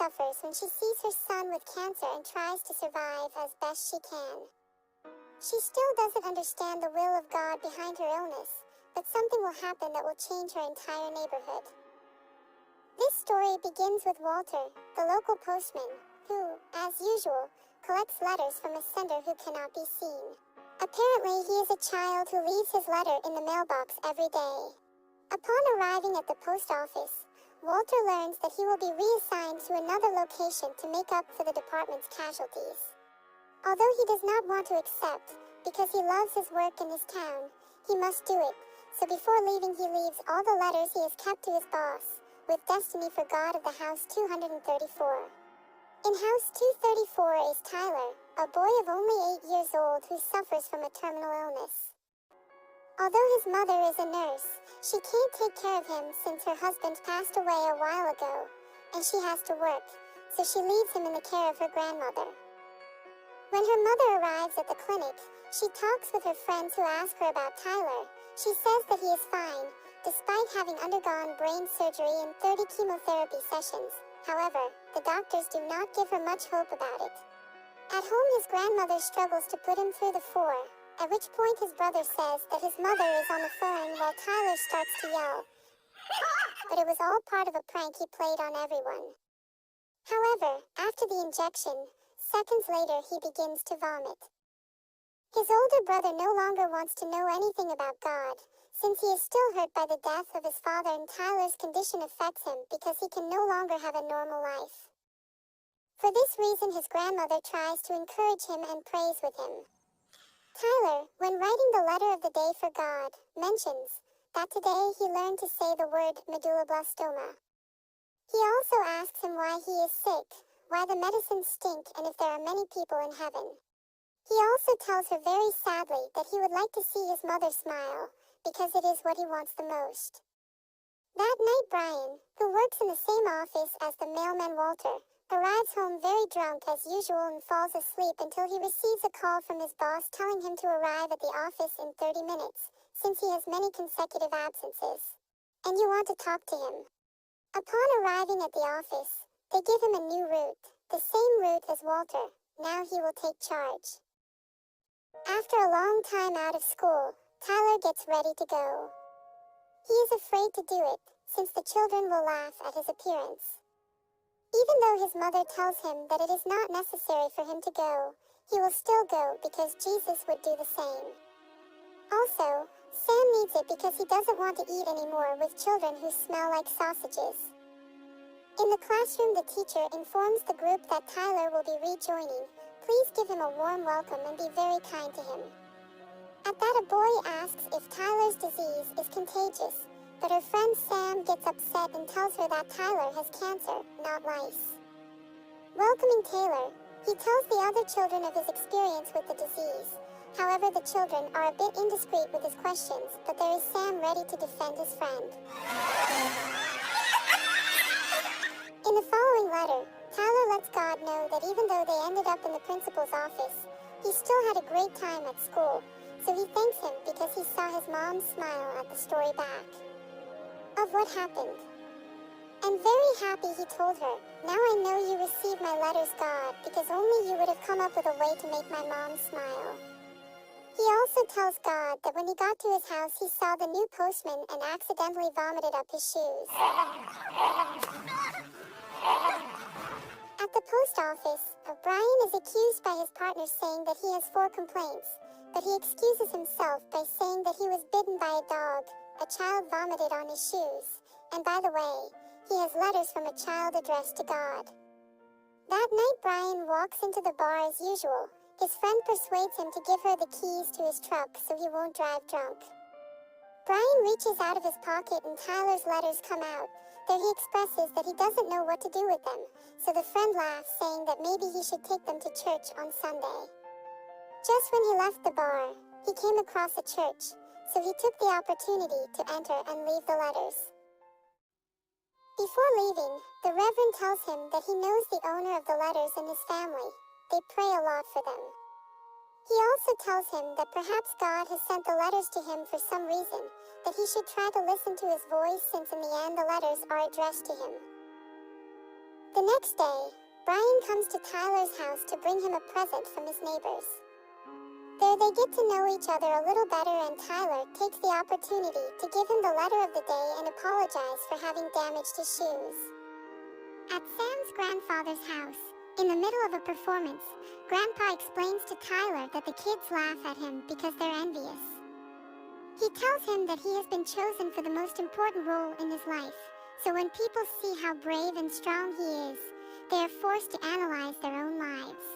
suffers when she sees her son with cancer and tries to survive as best she can. She still doesn't understand the will of God behind her illness, but something will happen that will change her entire neighborhood. This story begins with Walter, the local postman, who, as usual, collects letters from a sender who cannot be seen. Apparently, he is a child who leaves his letter in the mailbox every day. Upon arriving at the post office, Walter learns that he will be reassigned to another location to make up for the department's casualties. Although he does not want to accept, because he loves his work in his town, he must do it, so before leaving he leaves all the letters he has kept to his boss, with Destiny for God of the House 234. In House 234 is Tyler, a boy of only 8 years old who suffers from a terminal illness. Although his mother is a nurse, she can't take care of him since her husband passed away a while ago, and she has to work, so she leaves him in the care of her grandmother. When her mother arrives at the clinic, she talks with her friends who ask her about Tyler. She says that he is fine, despite having undergone brain surgery and 30 chemotherapy sessions. However, the doctors do not give her much hope about it. At home, his grandmother struggles to put him through the floor, at which point his brother says that his mother is on the phone while Tyler starts to yell. But it was all part of a prank he played on everyone. However, after the injection, seconds later he begins to vomit. His older brother no longer wants to know anything about God, since he is still hurt by the death of his father, and Tyler's condition affects him because he can no longer have a normal life. For this reason, his grandmother tries to encourage him and prays with him. Tyler, when writing the letter of the day for God, mentions that today he learned to say the word medulloblastoma. He also asks him why he is sick, why the medicines stink, and if there are many people in heaven. He also tells her very sadly that he would like to see his mother smile, because it is what he wants the most. That night, Brian, who works in the same office as the mailman Walter, arrives home very drunk as usual and falls asleep until he receives a call from his boss telling him to arrive at the office in 30 minutes, since he has many consecutive absences. And you want to talk to him. Upon arriving at the office, they give him a new route, the same route as Walter. Now he will take charge. After a long time out of school, Tyler gets ready to go. He is afraid to do it, since the children will laugh at his appearance. Even though his mother tells him that it is not necessary for him to go, he will still go because Jesus would do the same. Also, Sam needs it because he doesn't want to eat anymore with children who smell like sausages. In the classroom, the teacher informs the group that Tyler will be rejoining. Please give him a warm welcome and be very kind to him. At that, a boy asks if Tyler's disease is contagious, but her friend Sam gets upset and tells her that Tyler has cancer, not lice. Welcoming Taylor, he tells the other children of his experience with the disease. However, the children are a bit indiscreet with his questions, but there is Sam ready to defend his friend. In the following letter, Tyler lets God know that even though they ended up in the principal's office, he still had a great time at school, so he thanks him because he saw his mom smile at the story back of what happened. And very happy, he told her, "Now I know you received my letters, God, because only you would have come up with a way to make my mom smile." He also tells God that when he got to his house, he saw the new postman and accidentally vomited up his shoes. At the post office, Brian is accused by his partner saying that he has 4 complaints, but he excuses himself by saying that he was bitten by a dog, a child vomited on his shoes, and by the way, he has letters from a child addressed to God. That night, Brian walks into the bar as usual. His friend persuades him to give her the keys to his truck so he won't drive drunk. Brian reaches out of his pocket and Tyler's letters come out. There he expresses that he doesn't know what to do with them, so the friend laughs, saying that maybe he should take them to church on Sunday. Just when he left the bar, he came across a church, so he took the opportunity to enter and leave the letters. Before leaving, the Reverend tells him that he knows the owner of the letters and his family. They pray a lot for them. He also tells him that perhaps God has sent the letters to him for some reason, that he should try to listen to his voice since in the end the letters are addressed to him. The next day, Brian comes to Tyler's house to bring him a present from his neighbors. There they get to know each other a little better, and Tyler takes the opportunity to give him the letter of the day and apologize for having damaged his shoes. At Sam's grandfather's house, in the middle of a performance, Grandpa explains to Tyler that the kids laugh at him because they're envious. He tells him that he has been chosen for the most important role in his life, so when people see how brave and strong he is, they are forced to analyze their own lives.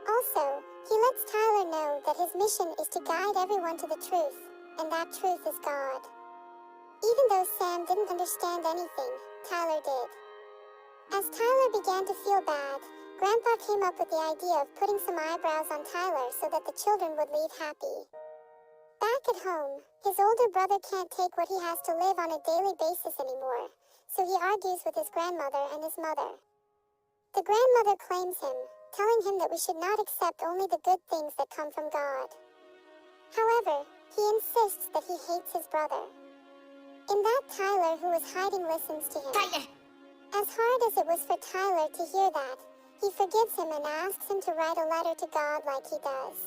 Also, he lets Tyler know that his mission is to guide everyone to the truth, and that truth is God. Even though Sam didn't understand anything, Tyler did. As Tyler began to feel bad, Grandpa came up with the idea of putting some eyebrows on Tyler so that the children would leave happy. Back at home, his older brother can't take what he has to live on a daily basis anymore, so he argues with his grandmother and his mother. The grandmother claims him, telling him that we should not accept only the good things that come from God. However, he insists that he hates his brother. In that, Tyler, who was hiding, listens to him. Tyler! As hard as it was for Tyler to hear that, he forgives him and asks him to write a letter to God like he does.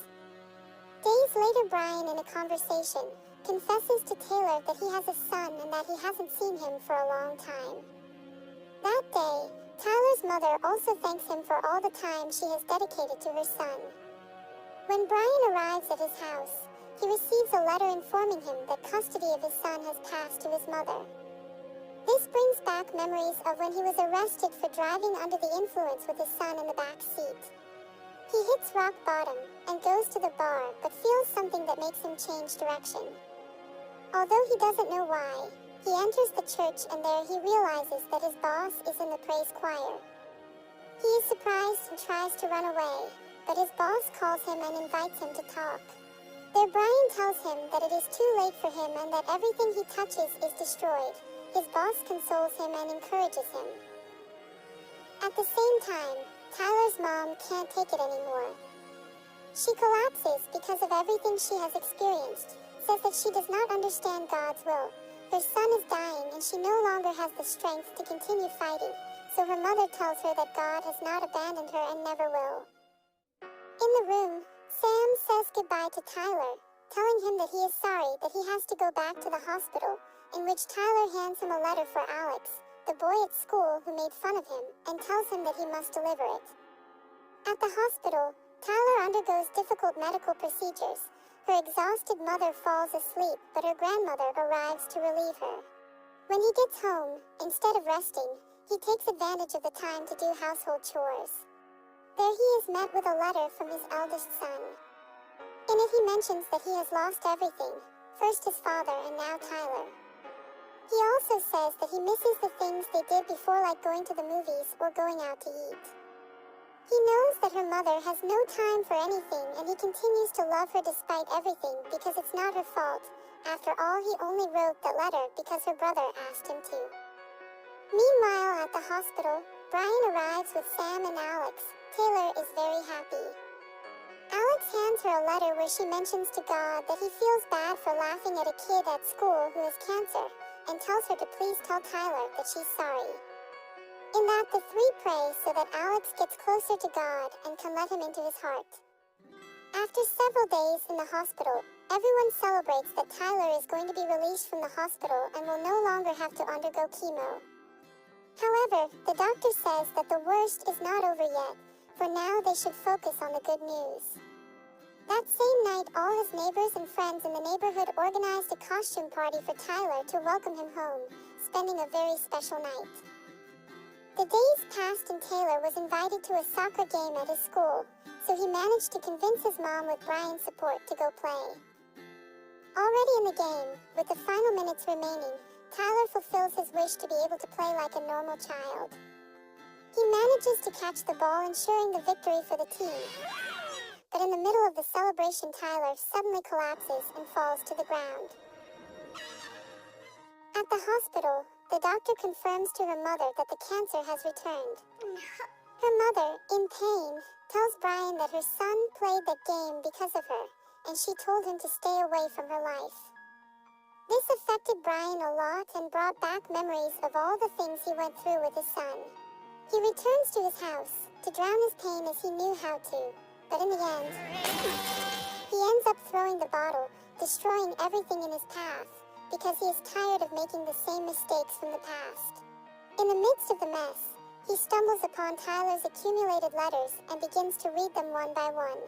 Days later, Brian, in a conversation, confesses to Taylor that he has a son and that he hasn't seen him for a long time. That day, Tyler's mother also thanks him for all the time she has dedicated to her son. When Brian arrives at his house, he receives a letter informing him that custody of his son has passed to his mother. This brings back memories of when he was arrested for driving under the influence with his son in the back seat. He hits rock bottom and goes to the bar, but feels something that makes him change direction. Although he doesn't know why, he enters the church, and there he realizes that his boss is in the praise choir. He is surprised and tries to run away, but his boss calls him and invites him to talk. There Brian tells him that it is too late for him and that everything he touches is destroyed. His boss consoles him and encourages him. At the same time, Tyler's mom can't take it anymore. She collapses because of everything she has experienced, says that she does not understand God's will. Her son is dying and she no longer has the strength to continue fighting, so her mother tells her that God has not abandoned her and never will. In the room, Sam says goodbye to Tyler, telling him that he is sorry that he has to go back to the hospital, in which Tyler hands him a letter for Alex, the boy at school who made fun of him, and tells him that he must deliver it. At the hospital, Tyler undergoes difficult medical procedures. Her exhausted mother falls asleep, but her grandmother arrives to relieve her. When he gets home, instead of resting, he takes advantage of the time to do household chores. There he is met with a letter from his eldest son. In it he mentions that he has lost everything, first his father and now Tyler. He also says that he misses the things they did before, like going to the movies or going out to eat. He knows that her mother has no time for anything, and he continues to love her despite everything because it's not her fault. After all, he only wrote that letter because her brother asked him to. Meanwhile, at the hospital, Brian arrives with Sam and Alex. Taylor is very happy. Alex hands her a letter where she mentions to God that he feels bad for laughing at a kid at school who has cancer, and tells her to please tell Tyler that she's sorry. In that, the three pray so that Alex gets closer to God and can let him into his heart. After several days in the hospital, everyone celebrates that Tyler is going to be released from the hospital and will no longer have to undergo chemo. However, the doctor says that the worst is not over yet, for now they should focus on the good news. That same night, all his neighbors and friends in the neighborhood organized a costume party for Tyler to welcome him home, spending a very special night. The days passed and Taylor was invited to a soccer game at his school, so he managed to convince his mom with Brian's support to go play. Already in the game, with the final minutes remaining, Tyler fulfills his wish to be able to play like a normal child. He manages to catch the ball, ensuring the victory for the team. But in the middle of the celebration, Tyler suddenly collapses and falls to the ground. At the hospital, the doctor confirms to her mother that the cancer has returned. Her mother, in pain, tells Brian that her son played that game because of her, and she told him to stay away from her life. This affected Brian a lot and brought back memories of all the things he went through with his son. He returns to his house to drown his pain as he knew how to, but in the end, he ends up throwing the bottle, destroying everything in his path, because he is tired of making the same mistakes from the past. In the midst of the mess, he stumbles upon Tyler's accumulated letters and begins to read them one by one.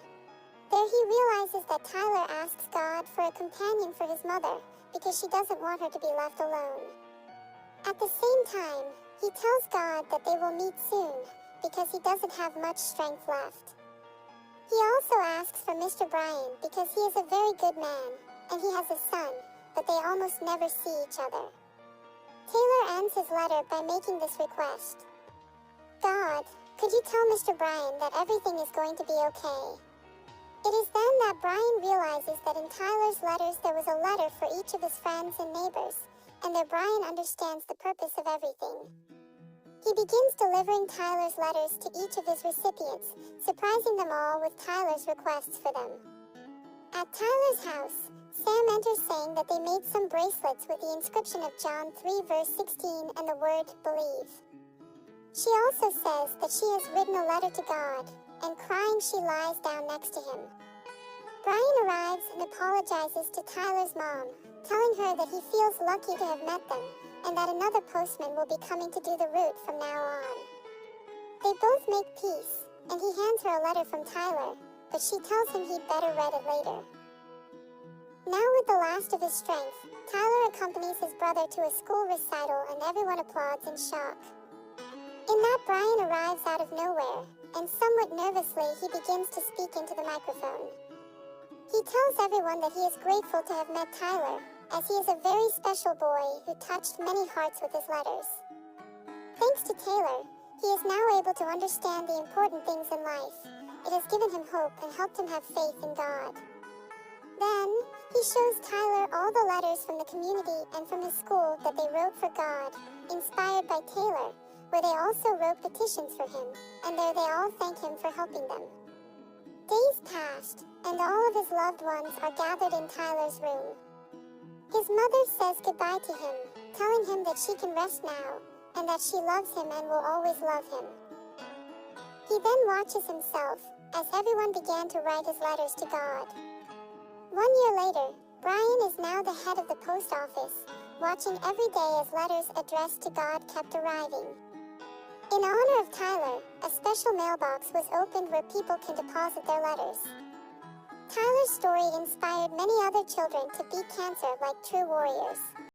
There he realizes that Tyler asks God for a companion for his mother, because she doesn't want her to be left alone. At the same time, he tells God that they will meet soon, because he doesn't have much strength left. He also asks for Mr. Brian because he is a very good man, and he has a son, but they almost never see each other. Taylor ends his letter by making this request. God, could you tell Mr. Brian that everything is going to be okay? It is then that Brian realizes that in Tyler's letters there was a letter for each of his friends and neighbors, and that Brian understands the purpose of everything. He begins delivering Tyler's letters to each of his recipients, surprising them all with Tyler's requests for them. At Tyler's house, Sam enters saying that they made some bracelets with the inscription of John 3 verse 16 and the word, believe. She also says that she has written a letter to God, and crying she lies down next to him. Brian arrives and apologizes to Tyler's mom, telling her that he feels lucky to have met them, and that another postman will be coming to do the route from now on. They both make peace, and he hands her a letter from Tyler, but she tells him he'd better read it later. Now with the last of his strength, Tyler accompanies his brother to a school recital and everyone applauds in shock. In that, Brian arrives out of nowhere, and somewhat nervously he begins to speak into the microphone. He tells everyone that he is grateful to have met Tyler, as he is a very special boy who touched many hearts with his letters. Thanks to Taylor, he is now able to understand the important things in life. It has given him hope and helped him have faith in God. Then, he shows Tyler all the letters from the community and from his school that they wrote for God, inspired by Taylor, where they also wrote petitions for him, and there they all thank him for helping them. Days passed, and all of his loved ones are gathered in Tyler's room. His mother says goodbye to him, telling him that she can rest now, and that she loves him and will always love him. He then watches himself, as everyone began to write his letters to God. 1 year later, Brian is now the head of the post office, watching every day as letters addressed to God kept arriving. In honor of Tyler, a special mailbox was opened where people can deposit their letters. Tyler's story inspired many other children to beat cancer like true warriors.